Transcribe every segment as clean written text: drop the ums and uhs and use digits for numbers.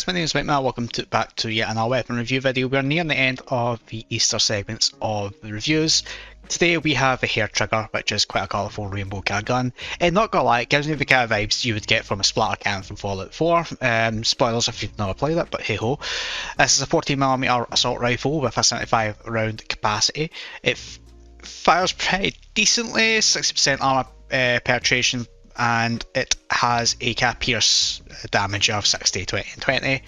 guys, my name is Mightman. Welcome back to yet another weapon review video. We are nearing the end of the Easter segments of the reviews. Today we have the Hare Trigger, which is quite a colourful rainbow kind of gun. And not gonna lie, it gives me the kind of vibes you would get from a splatter cannon from Fallout 4. Spoilers if you've never played it, but hey ho. This is a 14mm assault rifle with a 75 round capacity. It fires pretty decently, 60% armour penetration, and it has a kind of pierce damage of 60, 20 and 20.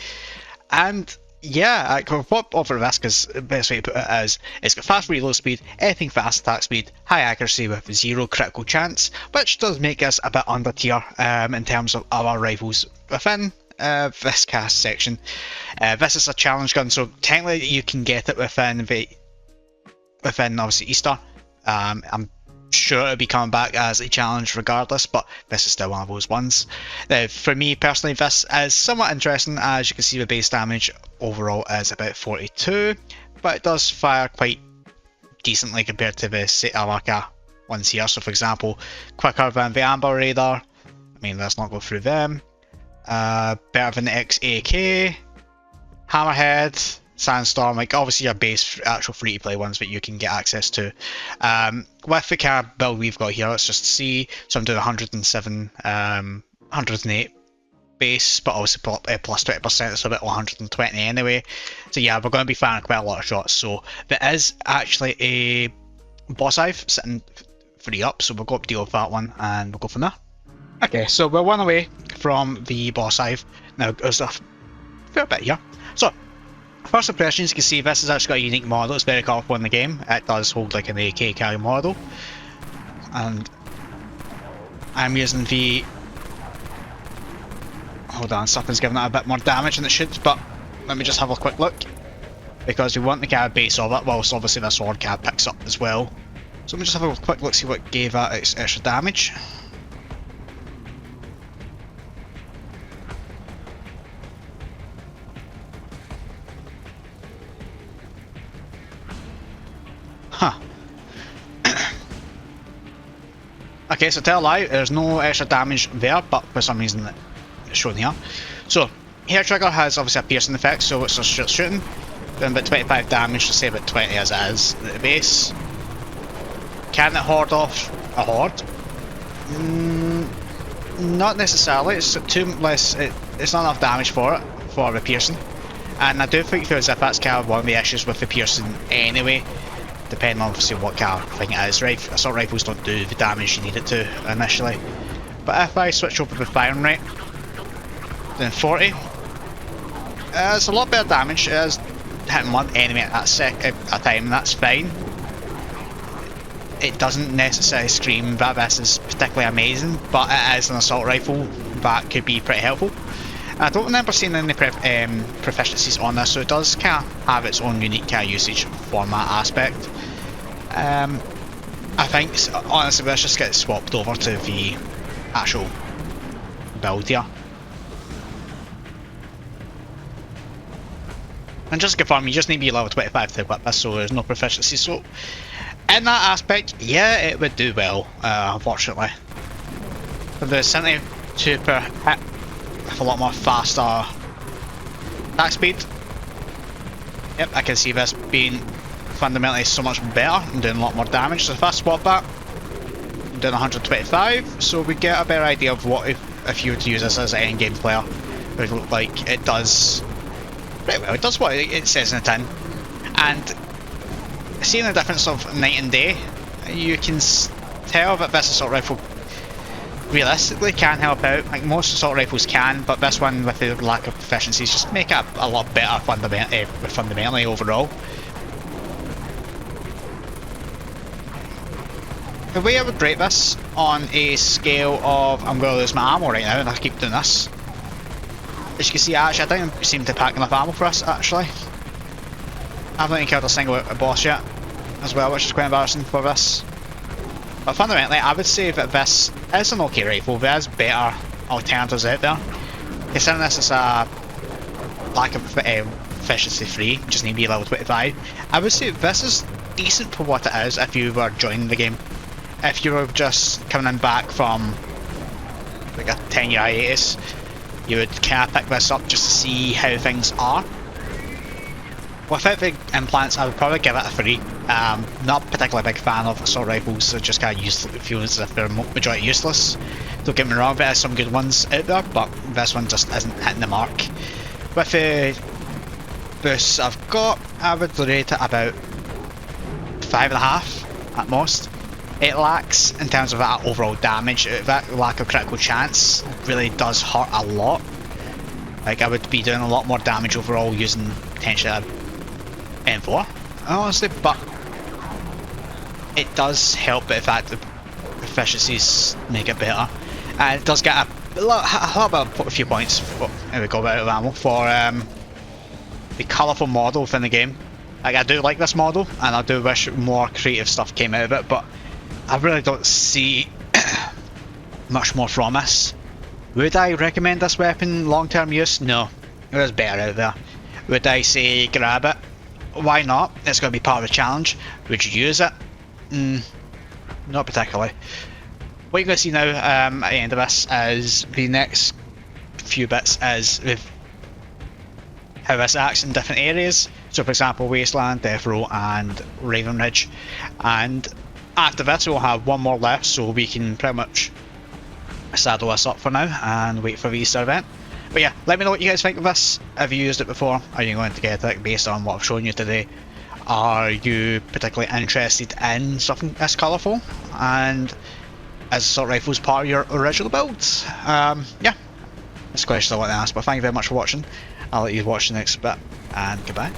And yeah, what over risk is the best way to put it is, it's got fast reload speed, anything fast attack speed, high accuracy with 0 critical chance, which does make us a bit under tier in terms of our rifles within this cast section. This is a challenge gun, so technically you can get it within obviously Easter. I'm sure it'll be coming back as a challenge regardless, but this is still one of those ones. For me personally, this is somewhat interesting. As you can see, the base damage overall is about 42, but it does fire quite decently compared to the Alaka ones here. So for example, quicker than the Amber Raider. I mean, let's not go through them. Better than the XAK, Hammerhead, Sandstorm, like obviously your base actual free to play ones that you can get access to. With the kind of build we've got here, let's just see. So I'm doing 107, 108 base, but also plus 20%, so about 120 anyway. So yeah, we're going to be firing quite a lot of shots. So there is actually a boss hive sitting free up, so we'll go up deal with that one and we'll go from there. Okay, so we're one away from the boss hive. Now there's a fair bit here. So first impressions, you can see this has actually got a unique model. It's very colourful in the game. It does hold like an AK carry model, and I'm using the, hold on, something's giving it a bit more damage than it should, but let me just have a quick look, because we want the kind of base of it, whilst obviously the sword kind of picks up as well. So let me just have a quick look, see what gave that extra damage. Huh. Okay, so tell a lie, there's no extra damage there, but for some reason it's shown here. So, Hare Trigger has obviously a piercing effect, so it's just shooting. Doing about 25 damage, to say about 20 as it is at the base. Can it horde off a horde? Not necessarily, it's too less, it's not enough damage for it, for the piercing. And I do think as if that's kind of one of the issues with the piercing anyway, depending on obviously what kind of thing it is. Right, assault rifles don't do the damage you need it to initially. But if I switch over the firing rate, then 40, it's a lot better damage. It is hitting one enemy at a time, and that's fine. It doesn't necessarily scream that this is particularly amazing, but it is an assault rifle that could be pretty helpful. I don't remember seeing any proficiencies on this, so it does kind of have its own unique kind of usage format aspect. I think, honestly, let's just get swapped over to the actual build here. And just to confirm, you just need to be level 25 to equip this, so there's no proficiency. So, in that aspect, yeah, it would do well, unfortunately. For the 72 per hit, with a lot more faster attack speed. Yep, I can see this being fundamentally so much better and doing a lot more damage. So if I swap that, I'm doing 125, so we get a better idea of what if you were to use this as an end game player. It would look like it does pretty well. It does what it says in the tin. And seeing the difference of night and day, you can tell that this assault rifle realistically can help out. Like most assault rifles can, but this one with the lack of proficiencies just make it a lot better fundamentally overall. The way I would rate this on a scale of, I'm going to lose my ammo right now and I keep doing this. As you can see, actually I don't seem to pack enough ammo for us actually. I haven't even killed a single boss yet as well, which is quite embarrassing for this. But fundamentally, I would say that this is an okay rifle. There is better alternatives out there. Considering this is a lack of efficiency free, just need to be level 25, I would say this is decent for what it is if you were joining the game. If you were just coming in back from like a 10-year hiatus, you would kind of pick this up just to see how things are. Without the implants, I would probably give it a 3. Not particularly big fan of assault rifles, so just kind of feel as if they're majority useless. Don't get me wrong, there are some good ones out there, but this one just isn't hitting the mark. With the boosts I've got, I would rate it about 5.5 at most. It lacks in terms of that overall damage. That lack of critical chance really does hurt a lot. Like, I would be doing a lot more damage overall using potentially a M4, honestly, but it does help the fact that the efficiencies make it better, and it does get a few points. There we go, out of ammo for the colourful model within the game. Like, I do like this model, and I do wish more creative stuff came out of it, but I really don't see much more from this. Would I recommend this weapon long-term use? No, there is better out there. Would I say grab it? Why not? It's going to be part of the challenge. Would you use it? Not particularly. What you're going to see now at the end of this is the next few bits is with how this acts in different areas. So, for example, Wasteland, Death Row, and Raven Ridge. And after this, we'll have one more left, so we can pretty much saddle this up for now and wait for the Easter event. But yeah, let me know what you guys think of this. Have you used it before? Are you going to get it based on what I've shown you today? Are you particularly interested in something this colourful? And is assault rifles part of your original build? Yeah, that's a question I want to ask, but thank you very much for watching. I'll let you watch the next bit, and goodbye.